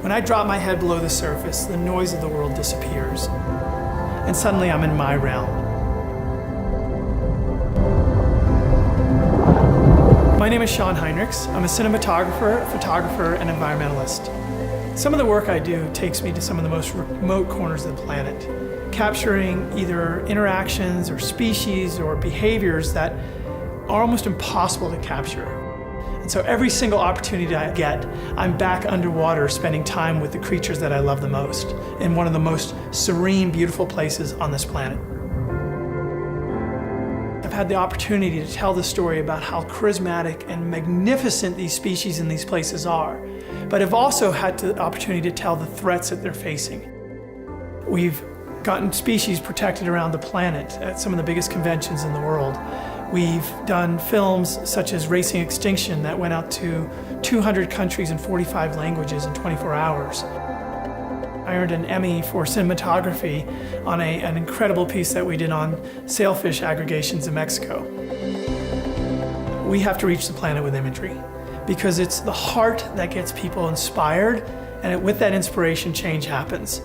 When I drop my head below the surface, the noise of the world disappears. And suddenly I'm in my realm. My name is Shona Хайнрикса. I'm a cinematographer, photographer, and environmentalist. Some of the work I do takes me to some of the most remote corners of the planet, capturing either interactions or species or behaviors that are almost impossible to capture. And so every single opportunity I get, I'm back underwater spending time with the creatures that I love the most in one of the most serene, beautiful places on this planet. I've had the opportunity to tell the story about how charismatic and magnificent these species in these places are, but I've also had the opportunity to tell the threats that they're facing. We've gotten species protected around the planet at some of the biggest conventions in the world. We've done films such as Racing Extinction that went out to 200 countries in 45 languages in 24 hours. I earned an Emmy for cinematography on an incredible piece that we did on sailfish aggregations in Mexico. We have to reach the planet with imagery because it's the heart that gets people inspired, and with that inspiration, change happens.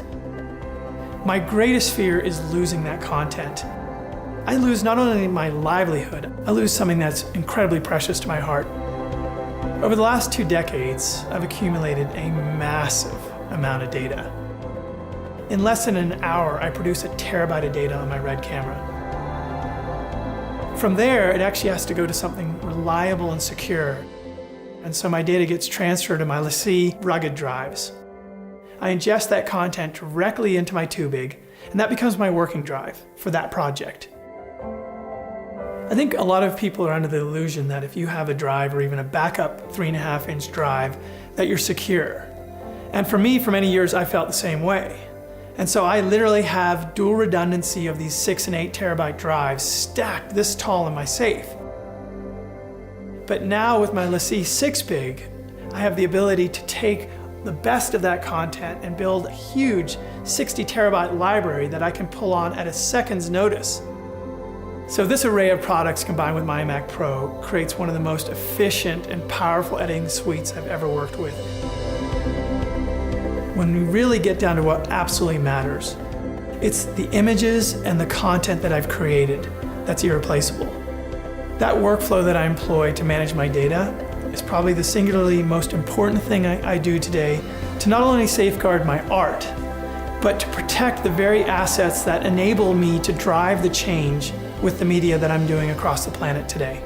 My greatest fear is losing that content. I lose not only my livelihood, I lose something that's incredibly precious to my heart. Over the last 2 decades, I've accumulated a massive amount of data. In less than an hour, I produce 1 terabyte of data on my Red camera. From there, it actually has to go to something reliable and secure. And so my data gets transferred to my LaCie rugged drives. I ingest that content directly into my Tubig, and that becomes my working drive for that project. I think a lot of people are under the illusion that if you have a drive or even a backup 3.5-inch drive, that you're secure. And for me, for many years, I felt the same way. And so I literally have dual redundancy of these 6 and 8 terabyte drives stacked this tall in my safe. But now with my LaCie 6-big, I have the ability to take the best of that content and build a huge 60 terabyte library that I can pull on at a second's notice. So this array of products combined with my iMac Pro creates one of the most efficient and powerful editing suites I've ever worked with. When we really get down to what absolutely matters, it's the images and the content that I've created that's irreplaceable. That workflow that I employ to manage my data is probably the singularly most important thing I do today to not only safeguard my art, but to protect the very assets that enable me to drive the change with the media that I'm doing across the planet today.